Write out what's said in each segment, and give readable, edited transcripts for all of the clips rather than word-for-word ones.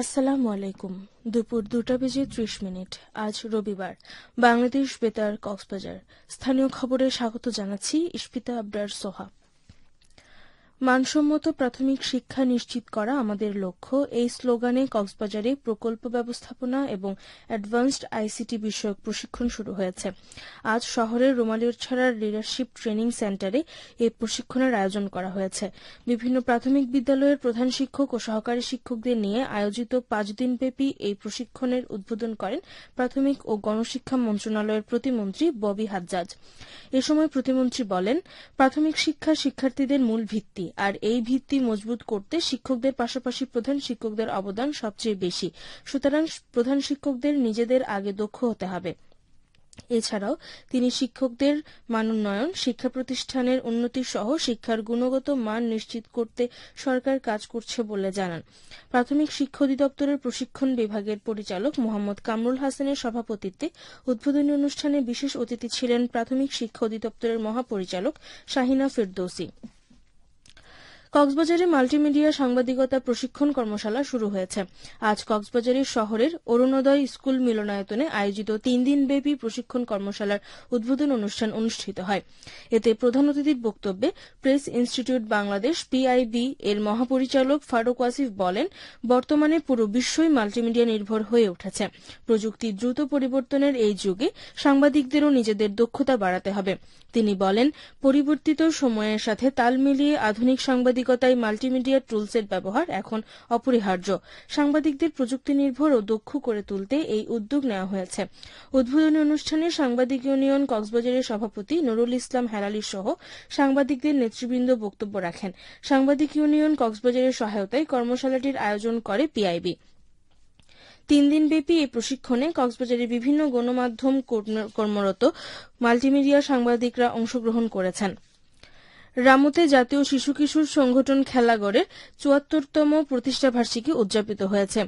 আসসালামু আলাইকুম। দুপুর 2:30 আজ রবিবার। বাংলাদেশ বেতার কক্সবাজার। স্থানীয় খবরে স্বাগত জানাচ্ছি ইশফিতা আবরার সোহা। মানসম্মত প্রাথমিক শিক্ষা নিশ্চিত করা আমাদের লক্ষ্য, এই স্লোগানে কক্সবাজারে প্রকল্প ব্যবস্থাপনা এবং অ্যাডভান্সড আইসিটি বিষয়ক প্রশিক্ষণ শুরু হয়েছে। আজ শহরের রোমালিয়ারছড়ার লিডারশিপ ট্রেনিং সেন্টারে এই প্রশিক্ষণের আয়োজন করা হয়েছে। বিভিন্ন প্রাথমিক বিদ্যালয়ের প্রধান শিক্ষক ও সহকারী শিক্ষকদের নিয়ে আয়োজিত 5 দিনব্যাপী এই প্রশিক্ষণের উদ্বোধন করেন প্রাথমিক ও গণশিক্ষা মন্ত্রণালয়ের প্রতিমন্ত্রী ববি হাজ্জাজ। এ সময় প্রতিমন্ত্রী বলেন, প্রাথমিক শিক্ষা শিক্ষার্থীদের মূল ভিত্তি, আর এই ভিত্তি মজবুত করতে শিক্ষকদের পাশাপাশি প্রধান শিক্ষকদের অবদান সবচেয়ে বেশি। সুতরাং প্রধান শিক্ষকদের নিজেদের আগে দক্ষ হতে হবে। এছাড়াও তিনি শিক্ষকদের মানোন্নয়ন, শিক্ষা প্রতিষ্ঠানের উন্নতি সহ শিক্ষার গুণগত মান নিশ্চিত করতে সরকার কাজ করছে বলে জানান। প্রাথমিক শিক্ষা অধিদপ্তরের প্রশিক্ষণ বিভাগের পরিচালক মোহাম্মদ কামরুল হাসানের সভাপতিত্বে উদ্বোধনী অনুষ্ঠানে বিশেষ অতিথি ছিলেন প্রাথমিক শিক্ষা অধিদপ্তরের মহাপরিচালক শাহিনা ফেরদৌসী। কক্সবাজারে মাল্টিমিডিয়া সাংবাদিকতা প্রশিক্ষণ কর্মশালা শুরু হয়েছে। আজ কক্সবাজারের শহরের অরুণোদয় স্কুল মিলনায়তনে আয়োজিত 3 দিনব্যাপী প্রশিক্ষণ কর্মশালার উদ্বোধন অনুষ্ঠান অনুষ্ঠিত হয়। এতে প্রধান অতিথির বক্তব্যে প্রেস ইনস্টিটিউট বাংলাদেশ পিআইবি এর মহাপরিচালক ফারুক ওয়াসিফ বলেন, বর্তমানে পুরো বিশ্বই মাল্টিমিডিয়া নির্ভর হয়ে উঠেছে। প্রযুক্তির দ্রুত পরিবর্তনের এই যুগে সাংবাদিকদেরও নিজেদের দক্ষতা বাড়াতে হবে। তিনি বলেন, পরিবর্তিত সময়ের সাথে তাল মিলিয়ে আধুনিক সাংবাদিকতায় মাল্টিমিডিয়া টুলসের ব্যবহার এখন অপরিহার্য। সাংবাদিকদের প্রযুক্তি নির্ভর ও দক্ষ করে তুলতে এই উদ্যোগ নেওয়া হয়েছে। উদ্বোধনী অনুষ্ঠানে সাংবাদিক ইউনিয়ন কক্সবাজারের সভাপতি নুরুল ইসলাম হেলালী সহ সাংবাদিকদের নেতৃবৃন্দ বক্তব্য রাখেন। সাংবাদিক ইউনিয়ন কক্সবাজারের সহায়তায় কর্মশালাটির আয়োজন করে পিআইবি। 3 দিনব্যাপী এই প্রশিক্ষণে কক্সবাজারের বিভিন্ন গণমাধ্যম কর্মরত মাল্টিমিডিয়া সাংবাদিকরা অংশগ্রহণ করেছেন। রামুতে জাতীয় শিশু কিশোর সংগঠন খেলাঘরের ৭৪তম প্রতিষ্ঠাবার্ষিকী উদযাপিত হয়েছে।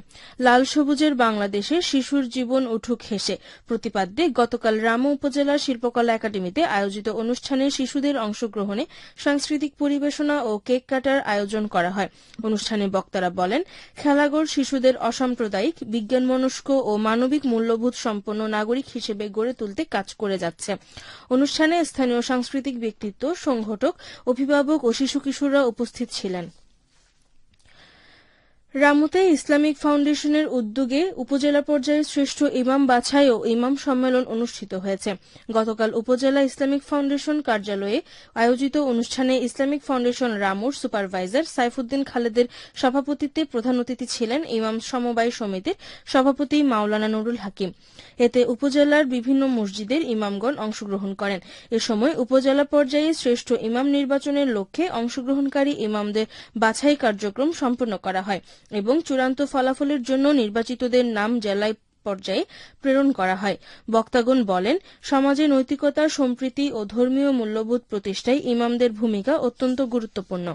লাল সবুজের বাংলাদেশে শিশুর জীবন উঠুক হেসে প্রতিপাদ্যে গতকাল রামু উপজেলা শিল্পকলা একাডেমিতে আয়োজিত অনুষ্ঠানে শিশুদের অংশগ্রহণে সাংস্কৃতিক পরিবেশনা ও কেক কাটার আয়োজন করা হয়। অনুষ্ঠানে বক্তারা বলেন, খেলাঘর শিশুদের অসাম্প্রদায়িক, বিজ্ঞানমনস্ক ও মানবিক মূল্যবোধ সম্পন্ন নাগরিক হিসেবে গড়ে তুলতে কাজ করে যাচ্ছে। অনুষ্ঠানে স্থানীয় সাংস্কৃতিক ব্যক্তিত্ব, সংগঠক, অভিভাবক ও শিশু কিশোররা উপস্থিত ছিলেন। রামুতে ইসলামিক ফাউন্ডেশনের উদ্যোগে উপজেলা পর্যায়ে শ্রেষ্ঠ ইমাম বাছাই ও ইমাম সম্মেলন অনুষ্ঠিত হয়েছে। গতকাল উপজেলা ইসলামিক ফাউন্ডেশন কার্যালয়ে আয়োজিত অনুষ্ঠানে ইসলামিক ফাউন্ডেশন রামুর সুপারভাইজার সাইফুদ্দিন খালেদের সভাপতিত্বে প্রধান অতিথি ছিলেন ইমাম সমবায় সমিতির সভাপতি মাওলানা নুরুল হাকিম। এতে উপজেলার বিভিন্ন মসজিদের ইমামগণ অংশগ্রহণ করেন। এ সময় উপজেলা পর্যায়ে শ্রেষ্ঠ ইমাম নির্বাচনের লক্ষ্যে অংশগ্রহণকারী ইমামদের বাছাই কার্যক্রম সম্পন্ন করা হয় এবং চূড়ান্ত ফলাফলের জন্য নির্বাচিতদের নাম জেলা পর্যায়ে প্রেরণ করা হয়। বক্তাগণ বলেন, সমাজে নৈতিকতা, সম্প্রীতি ও ধর্মীয় মূল্যবোধ প্রতিষ্ঠায় ইমামদের ভূমিকা অত্যন্ত গুরুত্বপূর্ণ।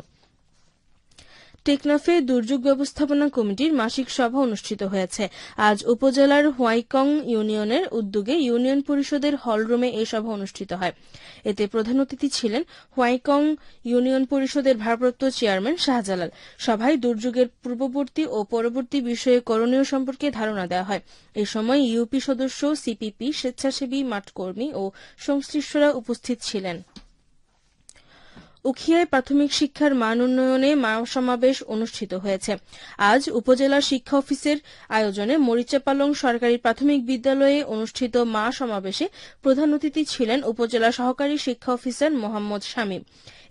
টেকনাফে দুর্যোগ ব্যবস্থাপনা কমিটির মাসিক সভা অনুষ্ঠিত হয়েছে। আজ উপজেলার হোয়াইকং ইউনিয়নের উদ্যোগে ইউনিয়ন পরিষদের হলরুমে এই সভা অনুষ্ঠিত হয়। এতে প্রধান অতিথি ছিলেন হোয়াইকং ইউনিয়ন পরিষদের ভারপ্রাপ্ত চেয়ারম্যান শাহজালাল। সভায় দুর্যোগের পূর্ববর্তী ও পরবর্তী বিষয়ে করণীয় সম্পর্কে ধারণা দেওয়া হয়। এ সময় ইউপি সদস্য, সিপিপি, স্বেচ্ছাসেবী, মাঠকর্মী ও সংশ্লিষ্টরা উপস্থিত ছিলেন। উখিয়ায় প্রাথমিক শিক্ষার মান উন্নয়নে সমাবেশ অনুষ্ঠিত হয়েছে। আজ উপজেলা শিক্ষা অফিসের আয়োজনে মরিচাপালং সরকারি প্রাথমিক বিদ্যালয়ে অনুষ্ঠিত মা সমাবেশে প্রধান অতিথি ছিলেন উপজেলা সহকারী শিক্ষা অফিসার মোহাম্মদ শামীম।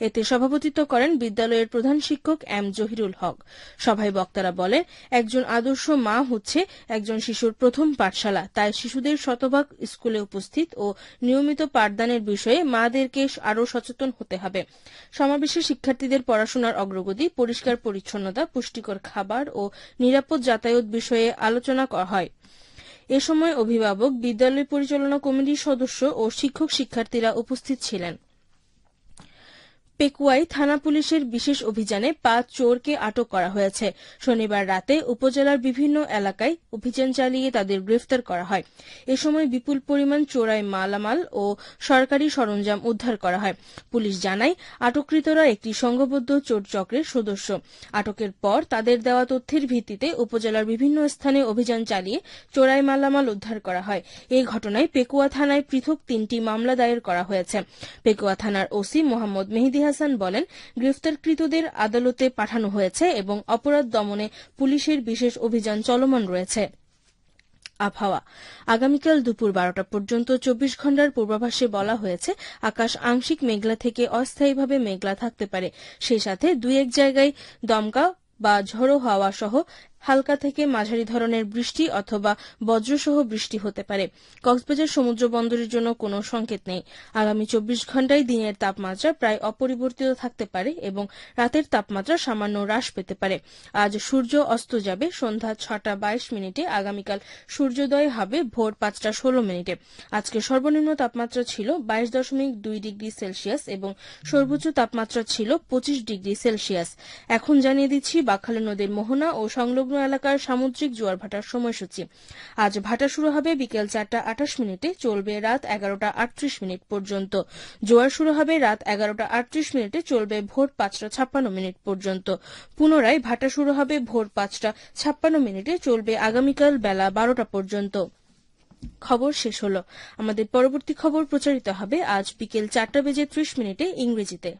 এতে সভাপতিত্ব করেন বিদ্যালয়ের প্রধান শিক্ষক এম জহিরুল হক। সভায় বক্তারা বলেন, একজন আদর্শ মা হচ্ছে একজন শিশুর প্রথম পাঠশালা। তাই শিশুদের শতভাগ স্কুলে উপস্থিত ও নিয়মিত পাঠদানের বিষয়ে মাদেরকে আরও সচেতন হতে হবে। সমাবেশে শিক্ষার্থীদের পড়াশোনার অগ্রগতি, পরিষ্কার পরিচ্ছন্নতা, পুষ্টিকর খাবার ও নিরাপদ যাতায়াত বিষয়ে আলোচনা করা হয়। এ সময় অভিভাবক, বিদ্যালয় পরিচালনা কমিটির সদস্য ও শিক্ষক শিক্ষার্থীরা উপস্থিত ছিলেন। পেকুয়ায় থানা পুলিশের বিশেষ অভিযানে ৫ চোরকে আটক করা হয়েছে। শনিবার রাতে উপজেলার বিভিন্ন এলাকায় অভিযান চালিয়ে তাদের গ্রেফতার করা হয়। এ সময় বিপুল পরিমাণ চোরাই মালামাল ও সরকারি সরঞ্জাম উদ্ধার করা হয়। পুলিশ জানায়, আটককৃতরা একটি সংঘবদ্ধ চোর চক্রের সদস্য। আটকের পর তাদের দেওয়া তথ্যের ভিত্তিতে উপজেলার বিভিন্ন স্থানে অভিযান চালিয়ে চোরাই মালামাল উদ্ধার করা হয়। এই ঘটনায় পেকুয়া থানায় পৃথক ৩টি মামলা দায়ের করা হয়েছে। পেকুয়া থানার ওসি মোহাম্মদ মেহেদী হাসান বলেন, গ্রেফতারকৃতদের আদালতে পাঠানো হয়েছে এবং অপরাধ দমনে পুলিশের বিশেষ অভিযান চলমান রয়েছে। আবহাওয়া। আগামীকাল দুপুর ১২টা পর্যন্ত ২৪ ঘণ্টার পূর্বাভাসে বলা হয়েছে আকাশ আংশিক মেঘলা থেকে অস্থায়ীভাবে মেঘলা থাকতে পারে। সেই সাথে দুই এক জায়গায় দমকা বা ঝোড়ো হাওয়া সহ হালকা থেকে মাঝারি ধরনের বৃষ্টি অথবা বজ্রসহ বৃষ্টি হতে পারে। কক্সবাজার সমুদ্র বন্দরের জন্য কোনো সংকেত নেই। আগামী ২৪ ঘণ্টায় দিনের তাপমাত্রা প্রায় অপরিবর্তিত থাকতে পারে এবং রাতের তাপমাত্রা সামান্য হ্রাস পেতে পারে। আজ সূর্য অস্ত যাবে সন্ধ্যা ৬টা ২২ মিনিটে। আগামীকাল সূর্যোদয় হবে ভোর ৫টা ১৬ মিনিটে। আজকে সর্বনিম্ন তাপমাত্রা ছিল ২২.২ ডিগ্রি সেলসিয়াস এবং সর্বোচ্চ তাপমাত্রা ছিল ২৫ ডিগ্রি সেলসিয়াস। এখন জানিয়ে দিচ্ছি বাকখালী নদীর মোহনা ও সংলগ্ন এলাকার সামুদ্রিক জোয়ার ভাটার সময়সূচি। আজ ভাটা শুরু হবে বিকেল ৪টা ২৮ মিনিটে, চলবে রাত ১১টা ৩৮ মিনিট পর্যন্ত। জোয়ার শুরু হবে রাত ১১টা ৩৮ মিনিটে, চলবে ভোর ৫টা ৫৬ মিনিট পর্যন্ত। পুনরায় ভাটা শুরু হবে ভোর ৫টা ৫৬ মিনিটে, চলবে আগামীকাল বেলা ১২টা পর্যন্ত। খবর শেষ হল। আমাদের পরবর্তী খবর প্রচারিত হবে আজ বিকেল ৪টা বেজে ৩০ মিনিটে ইংরেজিতে।